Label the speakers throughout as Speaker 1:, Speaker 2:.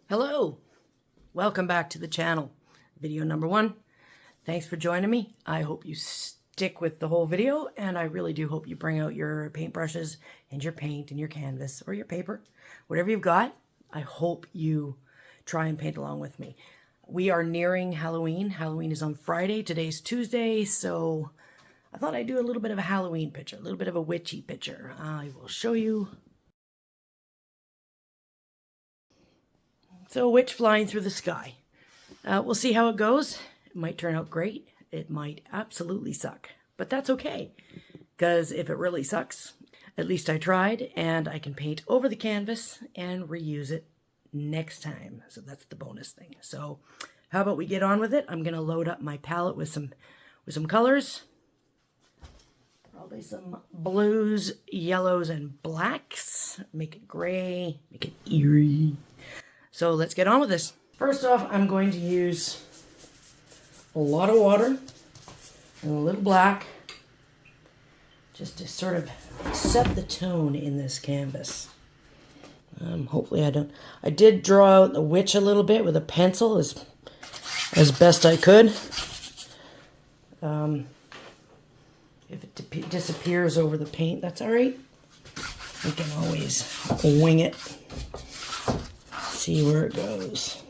Speaker 1: Hello, welcome back to the channel. Video number 1. Thanks for joining me. I hope you stick with the whole video, and I really do hope you bring out your paintbrushes and your paint and your canvas or your paper, whatever you've got. I hope you try and paint along with me. We are nearing Halloween. Halloween is on Friday. Today's Tuesday, so I thought I'd do a little bit of a Halloween picture, a little bit of a witchy picture. I will show you. So a witch flying through the sky. We'll see how it goes. It might turn out great. It might absolutely suck. But that's okay. Because if it really sucks, at least I tried. And I can paint over the canvas and reuse it next time. So that's the bonus thing. So how about we get on with it? I'm going to load up my palette with some colors. Probably some blues, yellows, and blacks. Make it gray. Make it eerie. So let's get on with this. First off, I'm going to use a lot of water and a little black just to sort of set the tone in this canvas. Hopefully I did draw out the witch a little bit with a pencil as best I could. If it disappears over the paint, that's all right. We can always wing it. See where it goes.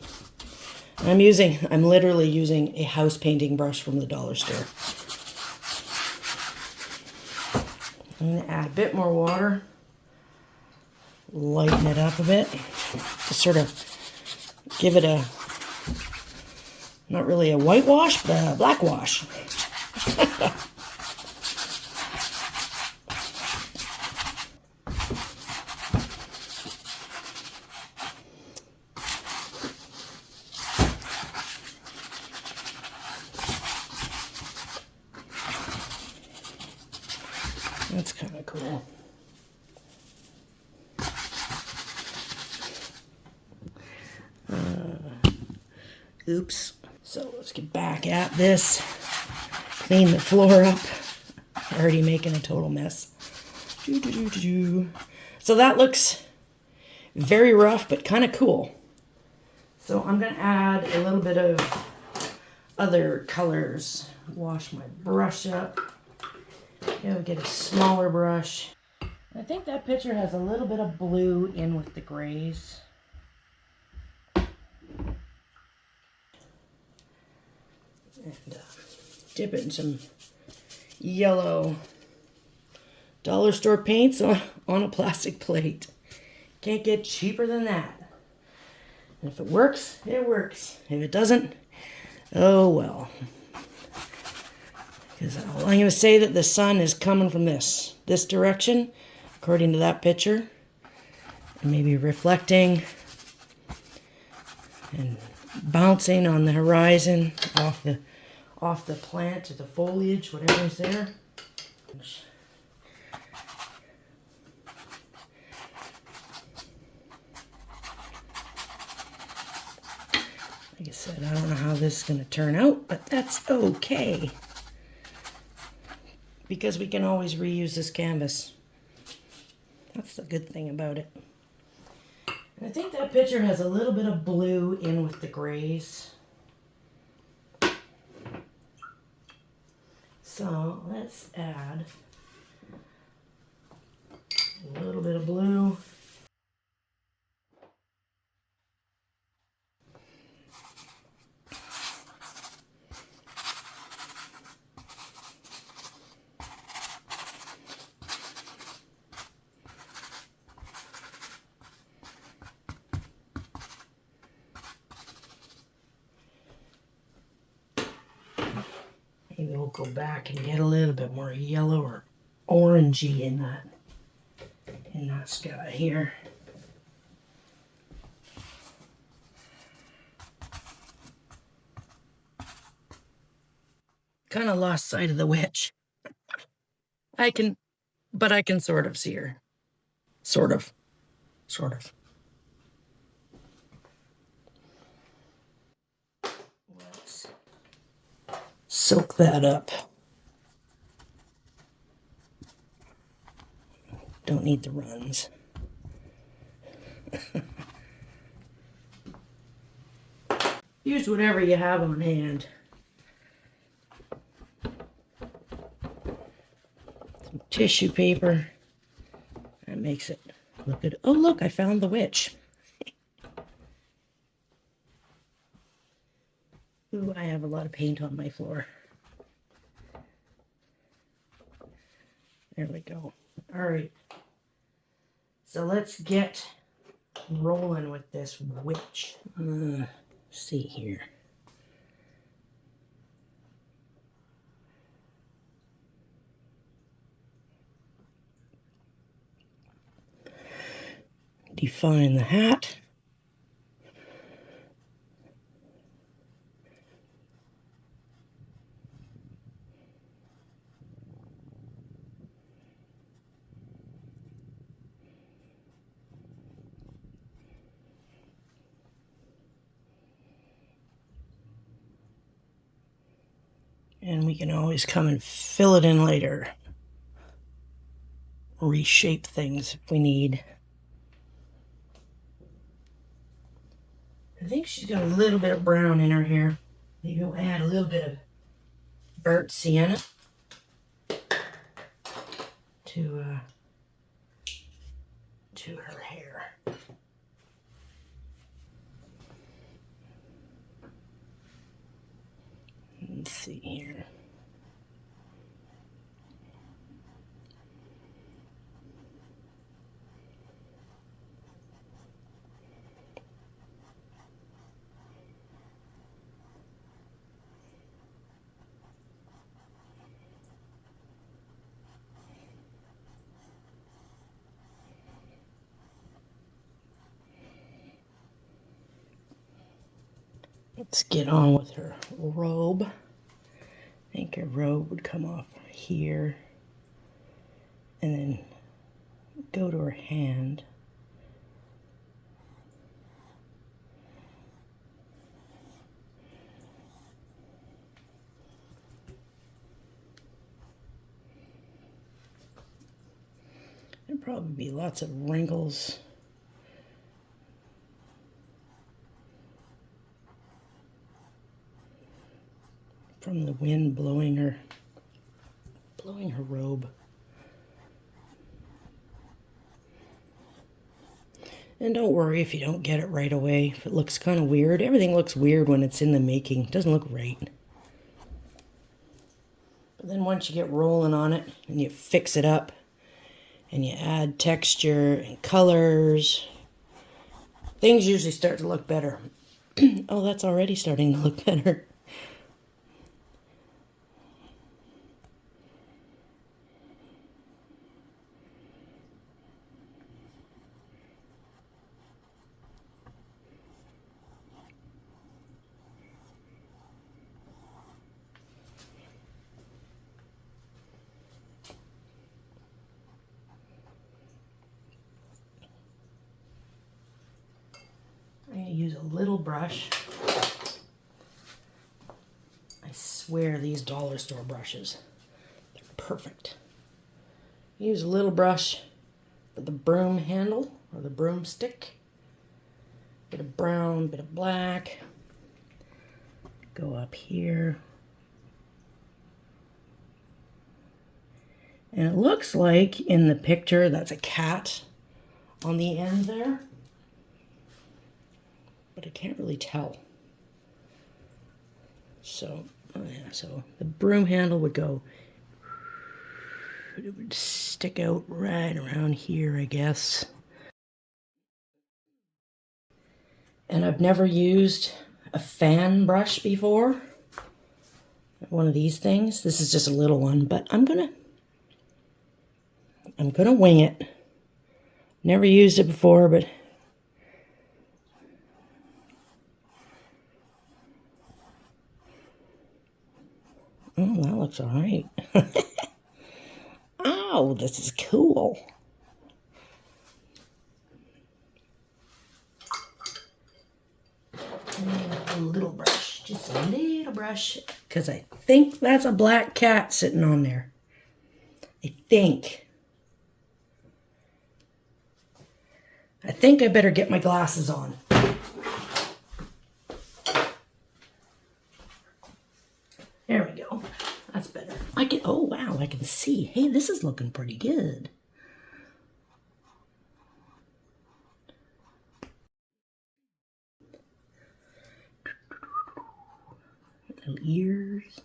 Speaker 1: I'm literally using a house painting brush from the dollar store. I'm going to add a bit more water, lighten it up a bit, to sort of give it a, not really a whitewash, but a black wash. That's kind of cool. Oops. So let's get back at this. Clean the floor up. Already making a total mess. So that looks very rough, but kind of cool. So I'm going to add a little bit of other colors. Wash my brush up. Get a smaller brush. I think that picture has a little bit of blue in with the grays. And dip it in some yellow dollar store paints on a plastic plate. Can't get cheaper than that. And if it works, it works. If it doesn't, oh well. Because I'm going to say that the sun is coming from this direction, according to that picture. And maybe reflecting and bouncing on the horizon off the plant or the foliage, whatever is there. Like I said, I don't know how this is going to turn out, but that's okay. Because we can always reuse this canvas. That's the good thing about it. And I think that picture has a little bit of blue in with the grays. So let's add a little bit of blue. Maybe we'll go back and get a little bit more yellow or orangey in that sky here. Kind of lost sight of the witch. But I can sort of see her. Sort of. Let's soak that up. Don't need the runs. Use whatever you have on hand. Some tissue paper. That makes it look good. Oh, look, I found the witch. Ooh, I have a lot of paint on my floor. There we go. All right. So let's get rolling with this witch. See here. Define the hat. And we can always come and fill it in later. Reshape things if we need. I think she's got a little bit of brown in her hair. Maybe we'll add a little bit of burnt sienna to her hair. Let's see here. Let's get on with her robe. I think her robe would come off here and then go to her hand. There'd probably be lots of wrinkles. From the wind blowing her robe. And don't worry if you don't get it right away. If it looks kind of weird. Everything looks weird when it's in the making. It doesn't look right. But then once you get rolling on it and you fix it up and you add texture and colors, things usually start to look better. Oh, that's already starting to look better. I'm going to use a little brush. I swear these dollar store brushes, they're perfect. Use a little brush for the broom handle or the broomstick. Bit of brown, bit of black. Go up here. And it looks like in the picture that's a cat on the end there. But I can't really tell. So, oh yeah, so the broom handle would go, it would stick out right around here, I guess. And I've never used a fan brush before. One of these things. This is just a little one, but I'm gonna wing it. Never used it before, but oh, that looks all right. Oh, this is cool. A little brush, just a little brush, because I think that's a black cat sitting on there. I think I better get my glasses on. oh wow, I can see. Hey, this is looking pretty good. Little ears.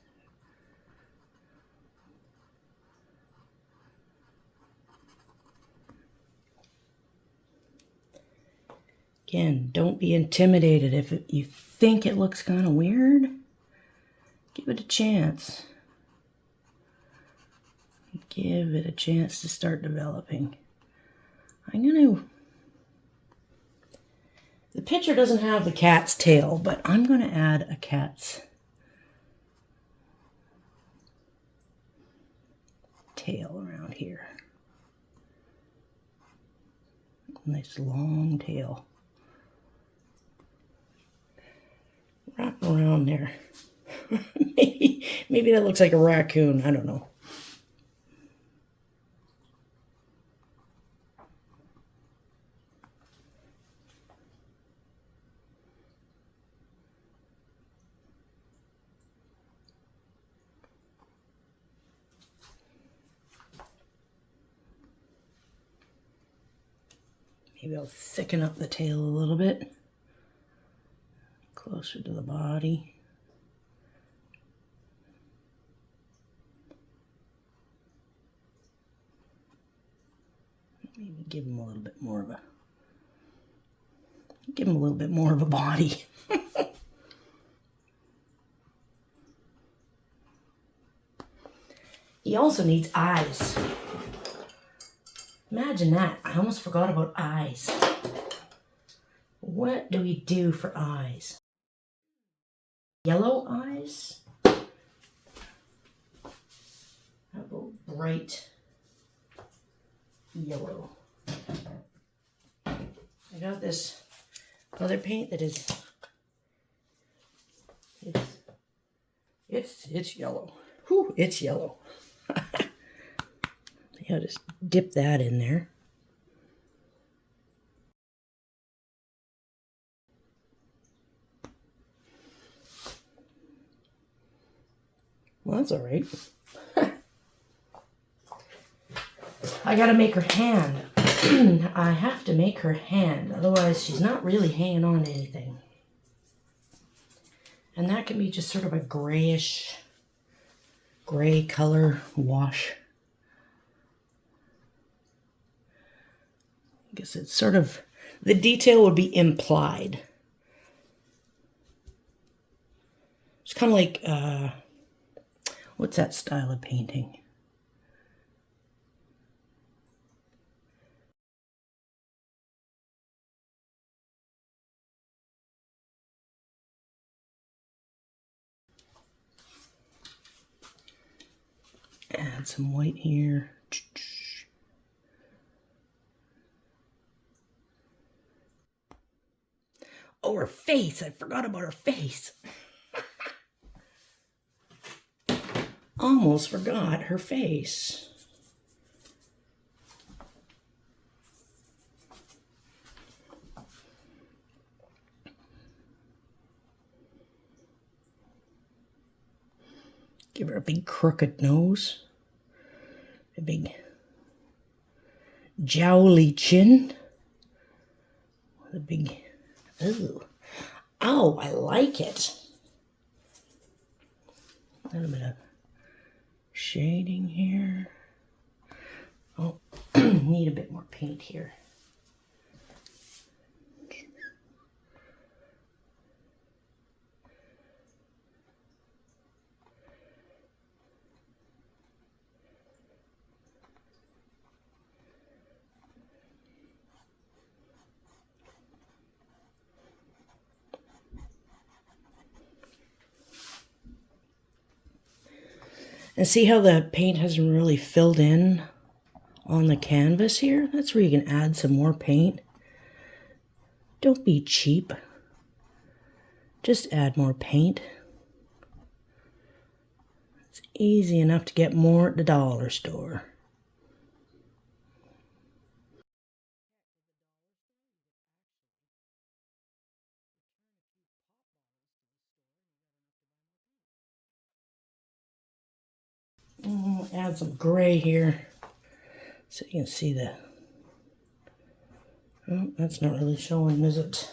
Speaker 1: Again, don't be intimidated. If you think it looks kind of weird, give it a chance. Give it a chance to start developing. The picture doesn't have the cat's tail, but I'm going to add a cat's tail around here. Nice long tail. Wrap around there. maybe that looks like a raccoon. I don't know. Maybe I'll thicken up the tail a little bit. Closer to the body. Maybe give him a little bit more of a body. He also needs eyes. Imagine that. I almost forgot about eyes. What do we do for eyes? Yellow eyes? How about bright yellow? I got this other paint that is it's yellow. Whew, it's yellow. Yeah, just dip that in there. Well, that's all right. I gotta make her hand. I have to make her hand, otherwise she's not really hanging on to anything. And that can be just sort of a grayish, gray color wash. I guess it's sort of, the detail would be implied. It's kind of like, what's that style of painting? Add some white here. Oh, her face. I forgot about her face. Almost forgot her face. Give her a big crooked nose. A big jowly chin. With a big... Ooh. Oh, I like it. A little bit of shading here. Oh, need a bit more paint here. And see how the paint hasn't really filled in on the canvas here? That's where you can add some more paint. Don't be cheap. Just add more paint. It's easy enough to get more at the dollar store. add some gray here so you can see the... Oh, that's not really showing, is it?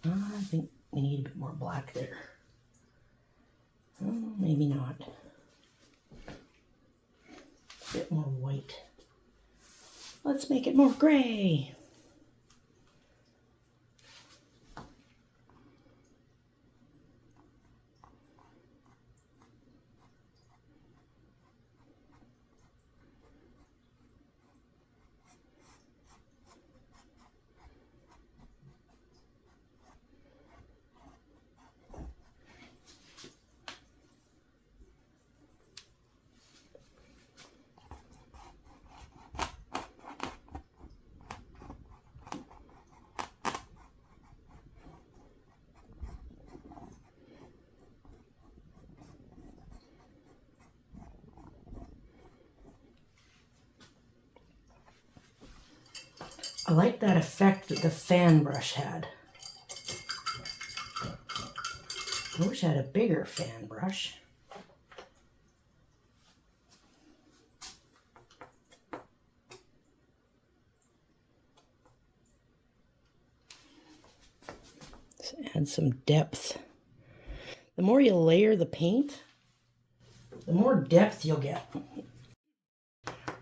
Speaker 1: I think we need a bit more black there. Oh, maybe not. A bit more white. Let's make it more gray. I like that effect that the fan brush had. I wish I had a bigger fan brush. Let's add some depth. The more you layer the paint, the more depth you'll get.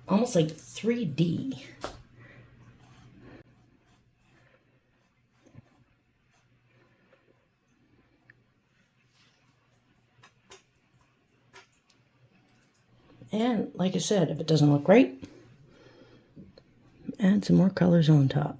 Speaker 1: Almost like 3D. And like I said, if it doesn't look right, add some more colors on top.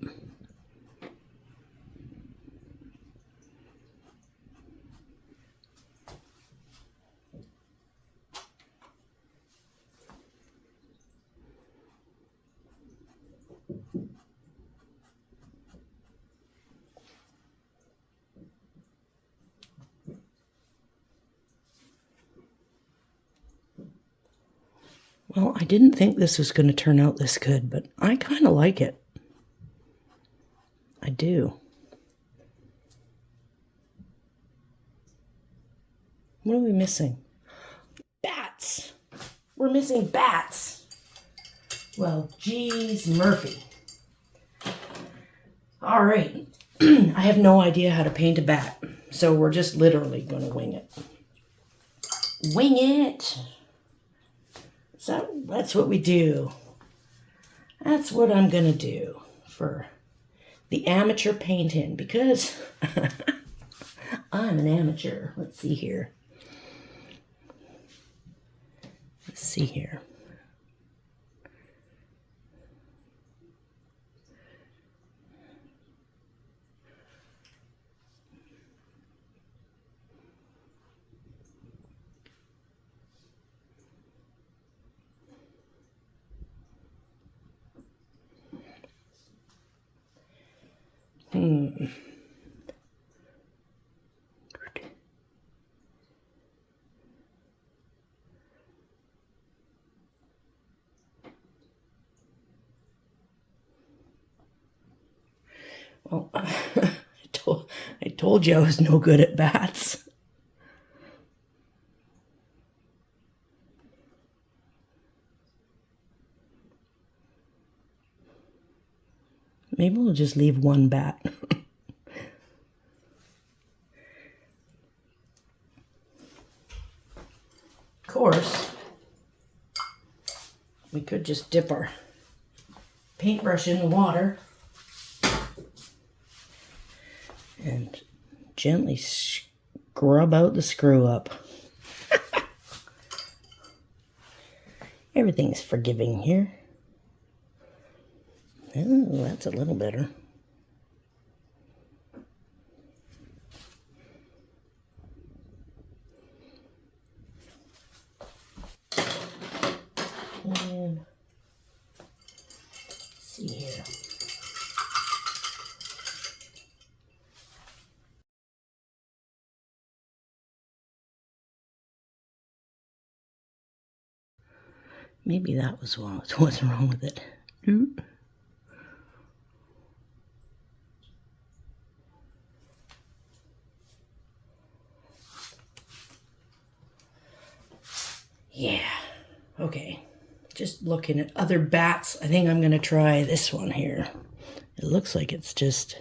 Speaker 1: Well, I didn't think this was going to turn out this good, but I kind of like it. I do. What are we missing? Bats! We're missing bats! Well, geez, Murphy. All right. I have no idea how to paint a bat, so we're just literally going to wing it. Wing it! So that's what we do. That's what I'm going to do for the amateur painting, because I'm an amateur. Let's see here. Let's see here. Well, I told you I was no good at bats. Maybe we'll just leave one bat. Of course, we could just dip our paintbrush in the water and gently scrub out the screw up. Everything's forgiving here. Oh, that's a little better. And let's see here. Maybe that was what's wrong with it. Ooh. Yeah, okay. Just looking at other bats, I think I'm going to try this one here. It looks like it's just...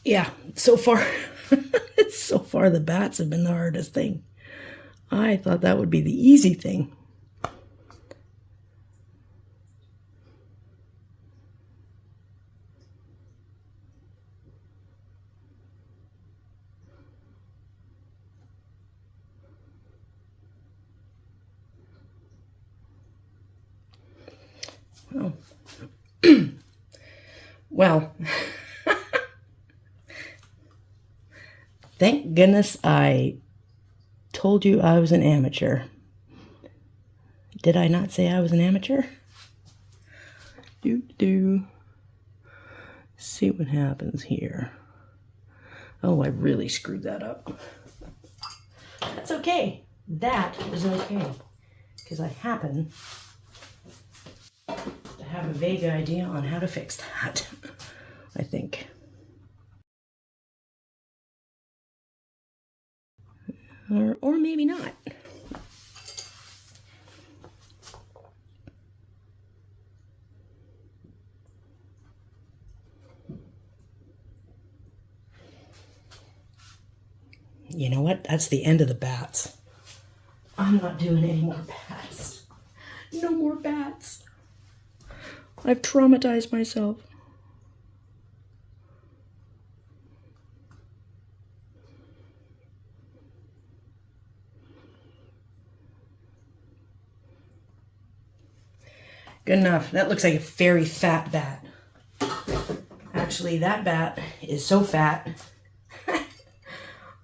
Speaker 1: Yeah, so far, so far the bats have been the hardest thing. I thought that would be the easy thing. Oh. Well, thank goodness I told you I was an amateur. Did I not say I was an amateur? See what happens here. Oh, I really screwed that up. That's okay. That is okay. Because I happen to have a vague idea on how to fix that, I think. Or maybe not. You know what? That's the end of the bats. I'm not doing any more bats. No more bats. I've traumatized myself. Good enough. That looks like a very fat bat. Actually, that bat is so fat.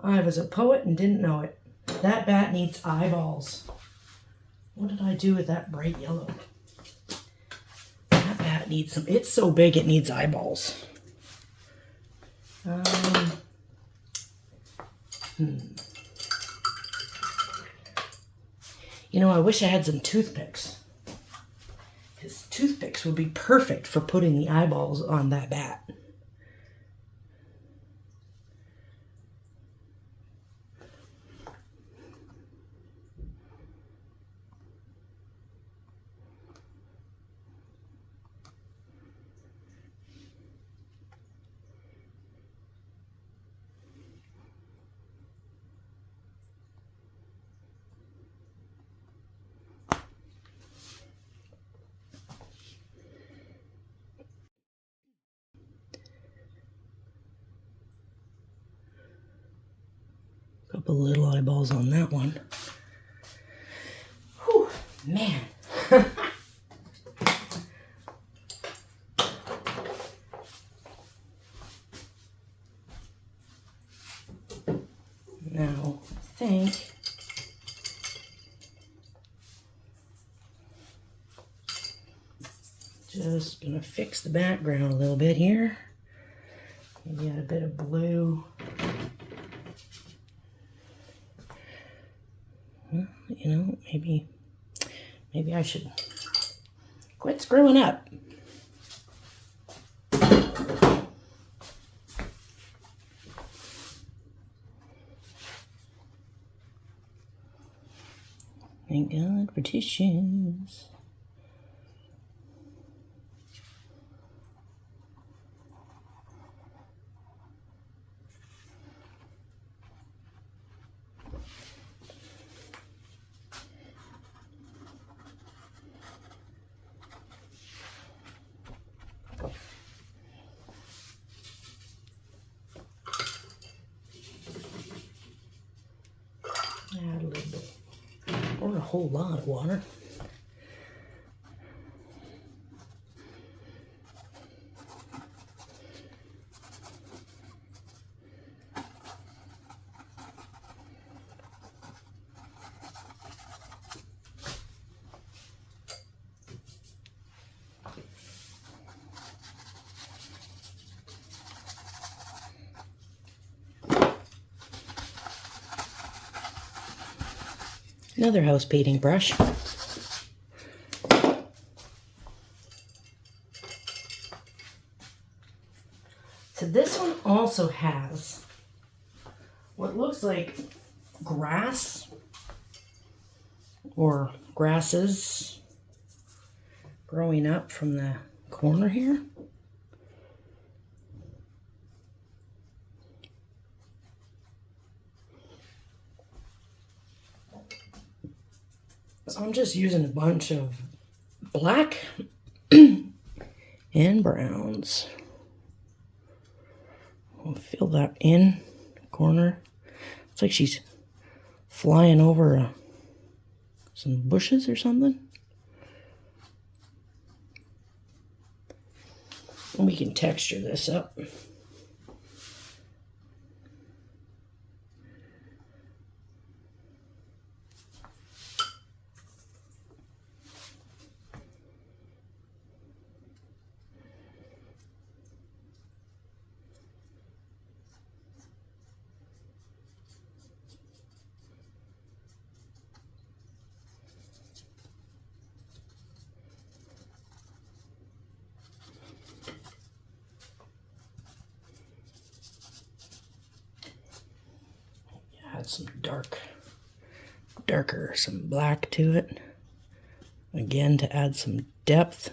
Speaker 1: I was a poet and didn't know it. That bat needs eyeballs. What did I do with that bright yellow? That bat needs some... It's so big it needs eyeballs. You know, I wish I had some toothpicks. Because toothpicks would be perfect for putting the eyeballs on that bat. Couple little eyeballs on that one. Whew, man. Now, I think just gonna fix the background a little bit here. Maybe add a bit of blue. Well, you know, maybe I should quit screwing up. Thank God for tissues. Add a little bit, or a whole lot of water. Another house painting brush. So this one also has what looks like grass or grasses growing up from the corner here. So I'm just using a bunch of black and browns. I'll fill that in the corner. It's like she's flying over some bushes or something. And we can texture this up. Add some darker, some black to it. Again, to add some depth.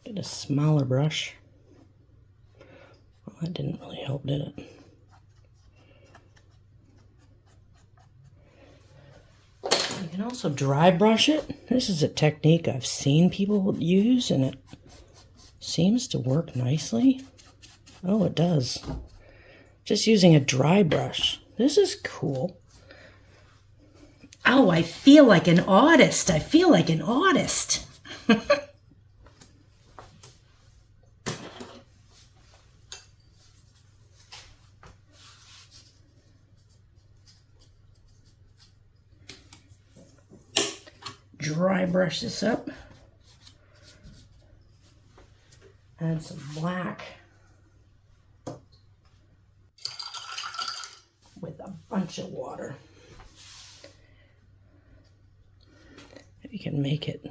Speaker 1: Get a smaller brush. Well, that didn't really help, did it? You can also dry brush it. This is a technique I've seen people use, and it seems to work nicely. Oh, it does. Just using a dry brush. This is cool. Oh, I feel like an artist. I feel like an artist. Dry brush this up. Add some black with a bunch of water. You can make it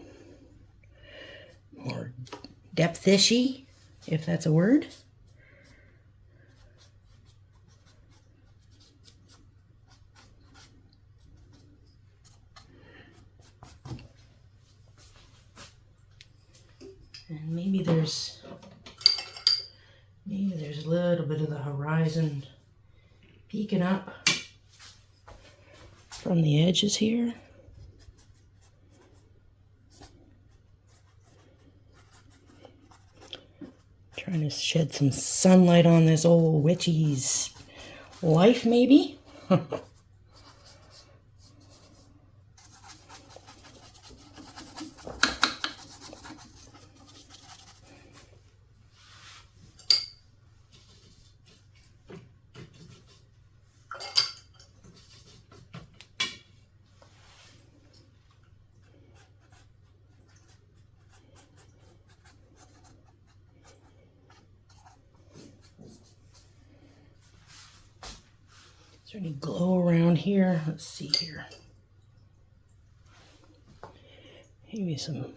Speaker 1: more depthishy, if that's a word. And maybe there's a little bit of the horizon peeking up from the edges here. Trying to shed some sunlight on this old witchy's life, maybe. Is there any glow around here? Let's see here. Maybe some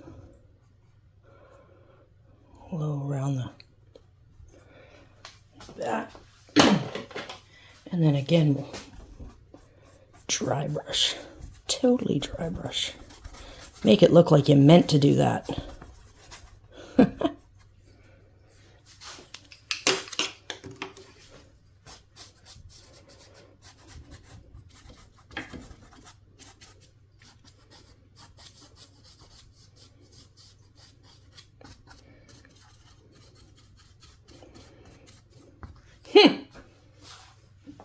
Speaker 1: a little around that. And then again, we'll dry brush. Totally dry brush. Make it look like you meant to do that.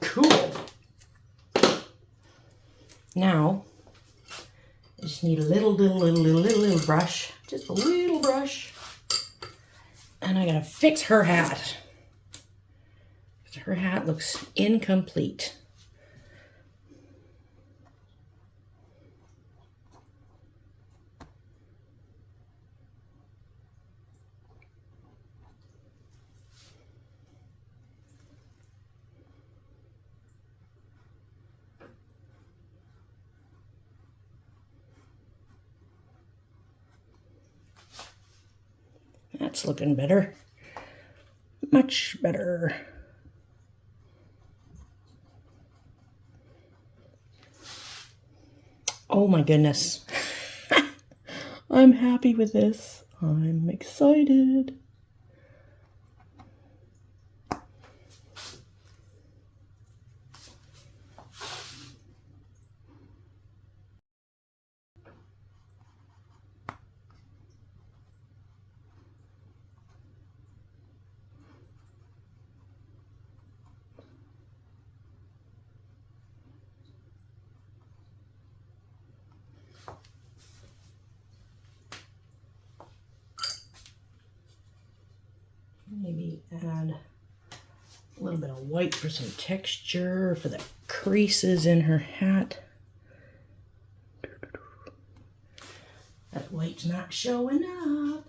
Speaker 1: Cool. Now, I just need a little brush. Just a little brush. And I gotta fix her hat. Her hat looks incomplete. That's looking better. Much better. Oh my goodness. I'm happy with this. I'm excited. Maybe add a little bit of white for some texture for the creases in her hat. That white's not showing up.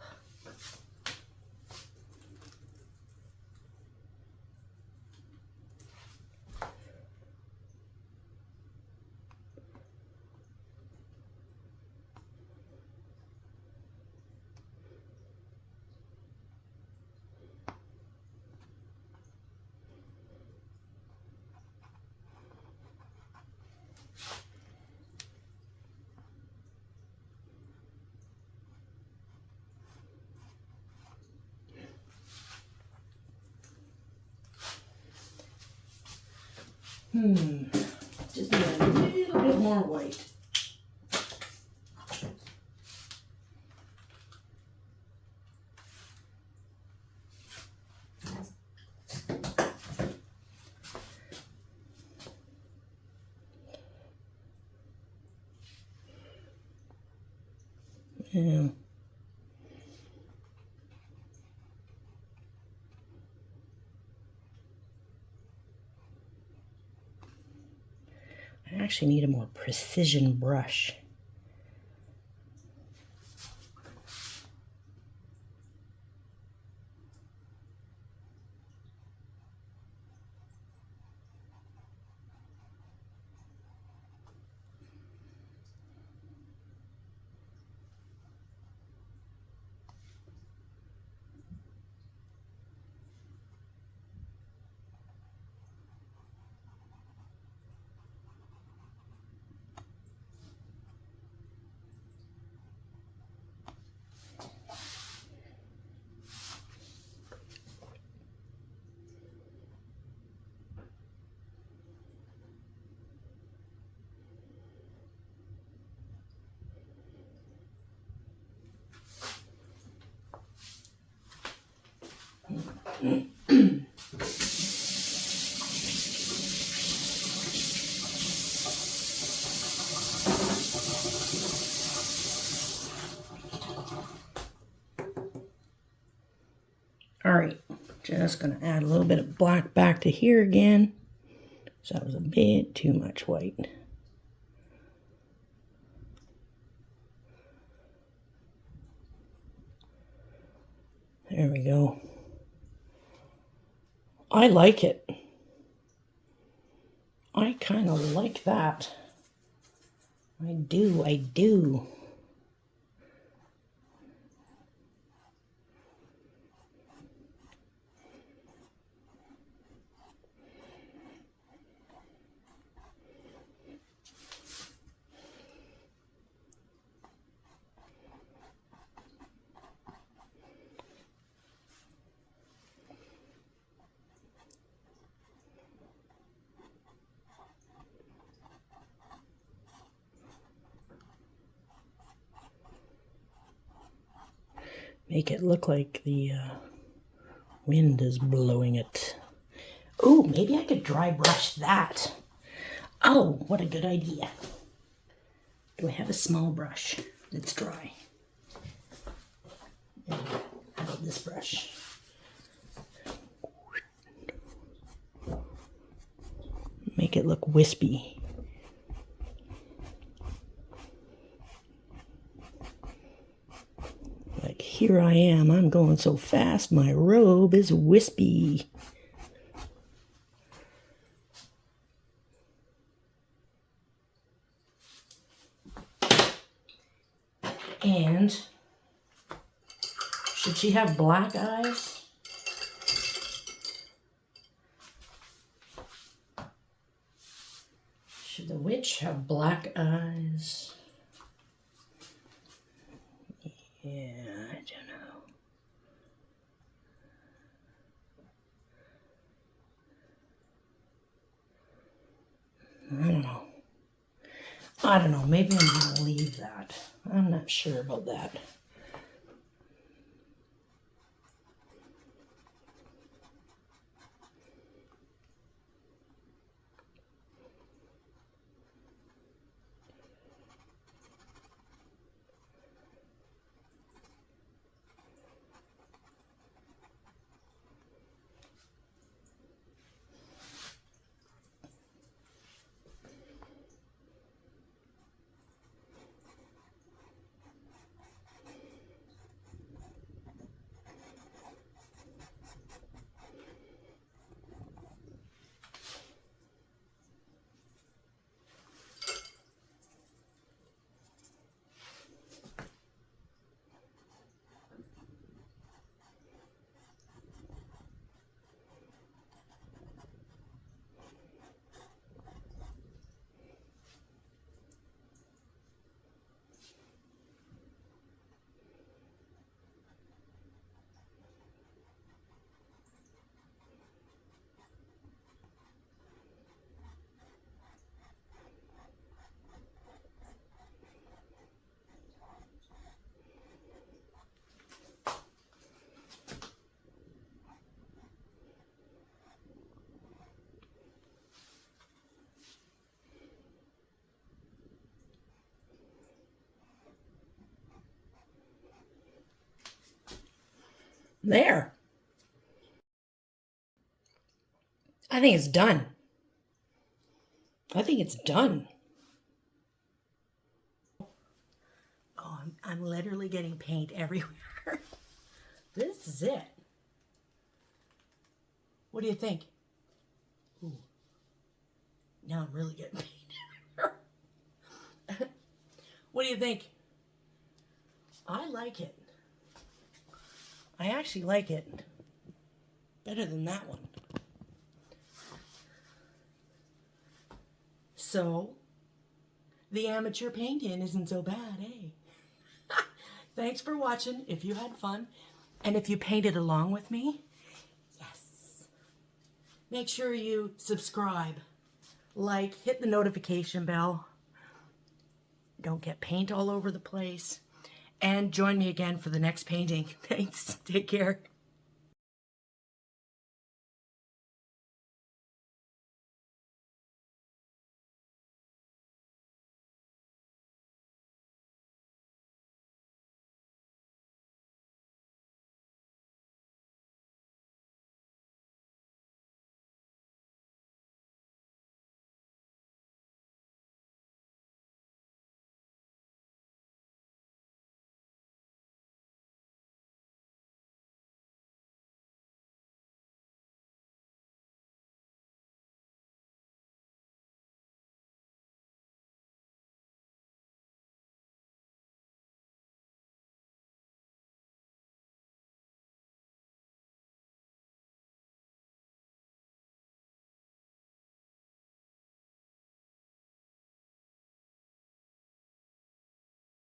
Speaker 1: Just need a little bit more white. Yeah. I actually need a more precision brush. All right, just gonna add a little bit of black back to here again. So that was a bit too much white. There we go. I like it. I kind of like that. I do. Make it look like the wind is blowing it. Oh, maybe I could dry brush that. Oh, what a good idea. Do I have a small brush that's dry? How about this brush? Make it look wispy. Like, here I am, I'm going so fast, my robe is wispy. And should she have black eyes? Should the witch have black eyes? Yeah, I don't know. I don't know. Maybe I'm going to leave that. I'm not sure about that. There. I think it's done. I think it's done. Oh, I'm literally getting paint everywhere. This is it. What do you think? Ooh. Now I'm really getting paint everywhere. What do you think? I like it. I actually like it better than that one. So, the amateur painting isn't so bad, eh? Thanks for watching, if you had fun. And if you painted along with me, yes. Make sure you subscribe, like, hit the notification bell. Don't get paint all over the place. And join me again for the next painting. Thanks. Take care.